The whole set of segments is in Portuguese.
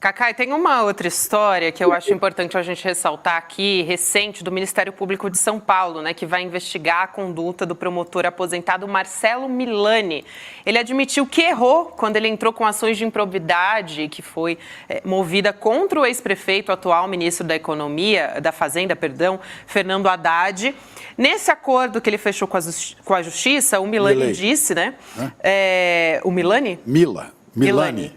Cacai, tem uma outra história que eu acho importante a gente ressaltar aqui, recente, do Ministério Público de São Paulo, né, que vai investigar a conduta do promotor aposentado Marcelo Milani. Ele admitiu que errou quando ele entrou com ações de improbidade, que foi movida contra o ex-prefeito, atual ministro da Economia, da Fazenda, perdão, Fernando Haddad. Nesse acordo que ele fechou com a Justiça, o Milani disse, né? O Milani?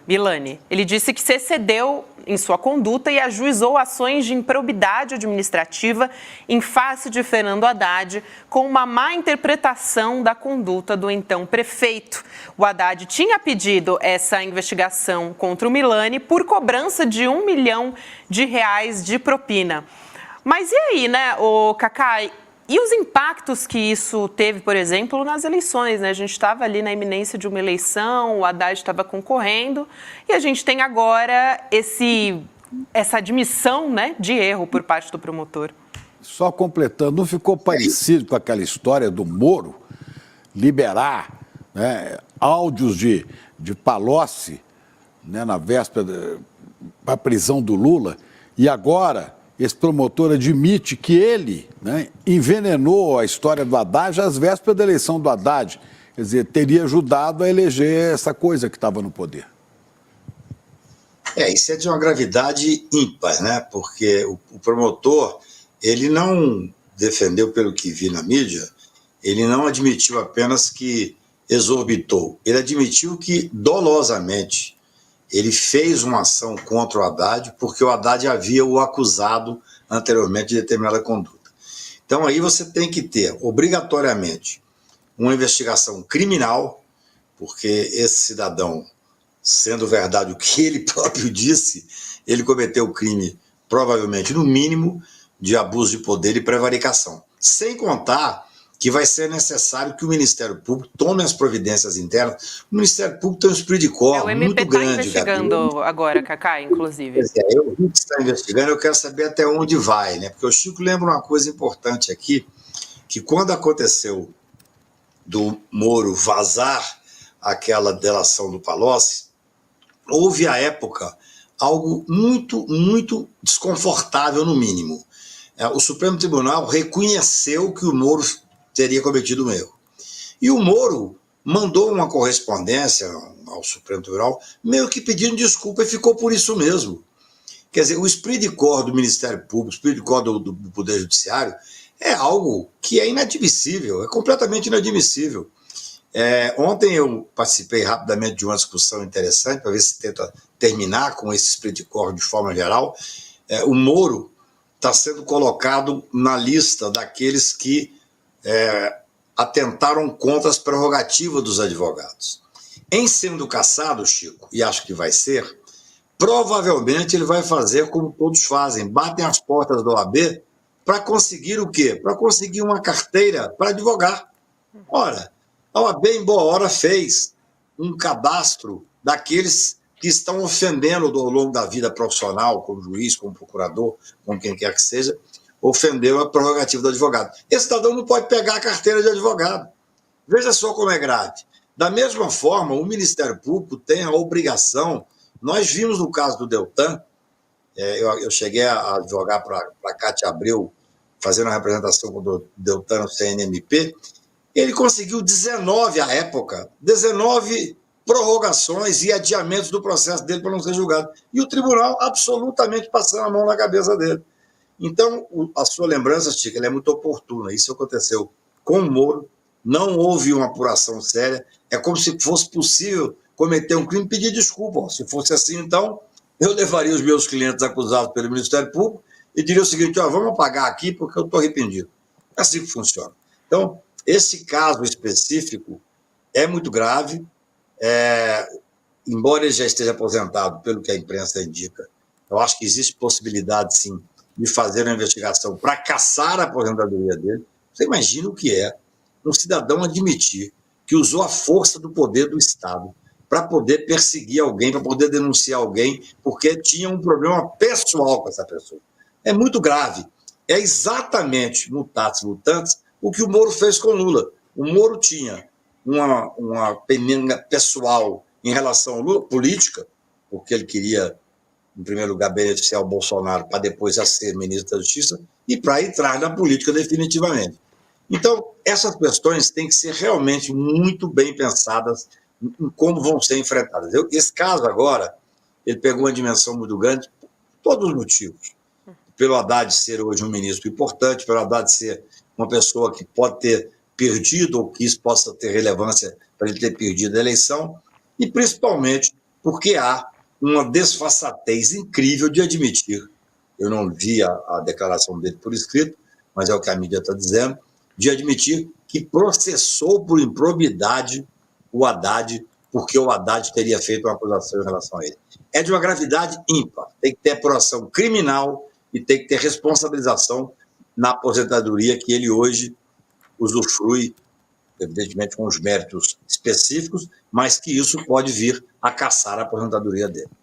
Milani. Ele disse que se excedeu em sua conduta e ajuizou ações de improbidade administrativa em face de Fernando Haddad com uma má interpretação da conduta do então prefeito. O Haddad tinha pedido essa investigação contra o Milani por cobrança de R$ 1 milhão de propina. Mas e aí, né, Cacai? E os impactos que isso teve, por exemplo, nas eleições, né? A gente estava ali na iminência de uma eleição, o Haddad estava concorrendo, e a gente tem agora essa admissão, né, de erro por parte do promotor. Só completando, não ficou parecido com aquela história do Moro liberar, né, áudios de Palocci, né, na véspera da prisão do Lula, e agora esse promotor admite que ele, né, envenenou a história do Haddad às vésperas da eleição do Haddad. Quer dizer, teria ajudado a eleger essa coisa que estava no poder. Isso é de uma gravidade ímpar, né? Porque o promotor, ele não defendeu, pelo que vi na mídia, ele não admitiu apenas que exorbitou, ele admitiu que dolosamente ele fez uma ação contra o Haddad porque o Haddad havia o acusado anteriormente de determinada conduta. Então aí você tem que ter, obrigatoriamente, uma investigação criminal, porque esse cidadão, sendo verdade o que ele próprio disse, ele cometeu o crime, provavelmente, no mínimo, de abuso de poder e prevaricação. Sem contar que vai ser necessário que o Ministério Público tome as providências internas. O Ministério Público tem um espírito de corpo muito grande. O MP está investigando agora, Cacai, inclusive. Eu vi que está investigando, eu quero saber até onde vai, né? Porque o Chico lembra uma coisa importante aqui, que quando aconteceu do Moro vazar aquela delação do Palocci, houve à época algo muito, muito desconfortável, no mínimo. O Supremo Tribunal reconheceu que o Moro teria cometido um erro. E o Moro mandou uma correspondência ao Supremo Tribunal, meio que pedindo desculpa, e ficou por isso mesmo. Quer dizer, o esprit de corps do Ministério Público, o esprit de corps do Poder Judiciário, é algo que é inadmissível, é completamente inadmissível. Ontem eu participei rapidamente de uma discussão interessante, para ver se tenta terminar com esse esprit de corps de forma geral. O Moro está sendo colocado na lista daqueles que atentaram contra as prerrogativas dos advogados. Em sendo cassado, Chico, e acho que vai ser, provavelmente ele vai fazer como todos fazem, batem as portas da OAB para conseguir o quê? Para conseguir uma carteira para advogar. Ora, a OAB, em boa hora, fez um cadastro daqueles que estão ofendendo ao longo da vida profissional, como juiz, como procurador, como quem quer que seja, ofendeu a prerrogativa do advogado. Esse cidadão não pode pegar a carteira de advogado. Veja só como é grave. Da mesma forma, o Ministério Público tem a obrigação, nós vimos no caso do Deltan, eu cheguei a advogar para a Cátia Abreu, fazendo a representação do Deltan no CNMP, ele conseguiu 19, à época, 19 prorrogações e adiamentos do processo dele para não ser julgado. E o tribunal absolutamente passando a mão na cabeça dele. Então, a sua lembrança, Chico, ela é muito oportuna. Isso aconteceu com o Moro, não houve uma apuração séria, é como se fosse possível cometer um crime e pedir desculpa. Se fosse assim, então, eu levaria os meus clientes acusados pelo Ministério Público e diria o seguinte: vamos pagar aqui porque eu estou arrependido. É assim que funciona. Então, esse caso específico é muito grave, embora ele já esteja aposentado, pelo que a imprensa indica, eu acho que existe possibilidade, sim, de fazer uma investigação para caçar a aposentadoria dele. Você imagina o que é um cidadão admitir que usou a força do poder do Estado para poder perseguir alguém, para poder denunciar alguém, porque tinha um problema pessoal com essa pessoa. É muito grave. É exatamente, mutatis mutandis, o que o Moro fez com Lula. O Moro tinha uma penenga pessoal em relação ao Lula, política, porque ele queria em primeiro lugar, beneficiar o Bolsonaro para depois ser ministro da Justiça e para entrar na política definitivamente. Então, essas questões têm que ser realmente muito bem pensadas em como vão ser enfrentadas. Esse caso agora, ele pegou uma dimensão muito grande, por todos os motivos. Pelo Haddad ser hoje um ministro importante, pelo Haddad ser uma pessoa que pode ter perdido, ou que isso possa ter relevância para ele ter perdido a eleição, e principalmente porque há uma desfaçatez incrível de admitir, eu não vi a declaração dele por escrito, mas é o que a mídia está dizendo, de admitir que processou por improbidade o Haddad, porque o Haddad teria feito uma acusação em relação a ele. É de uma gravidade ímpar, tem que ter apuração criminal e tem que ter responsabilização na aposentadoria que ele hoje usufrui, evidentemente com os méritos específicos, mas que isso pode vir a caçar a aposentadoria dele.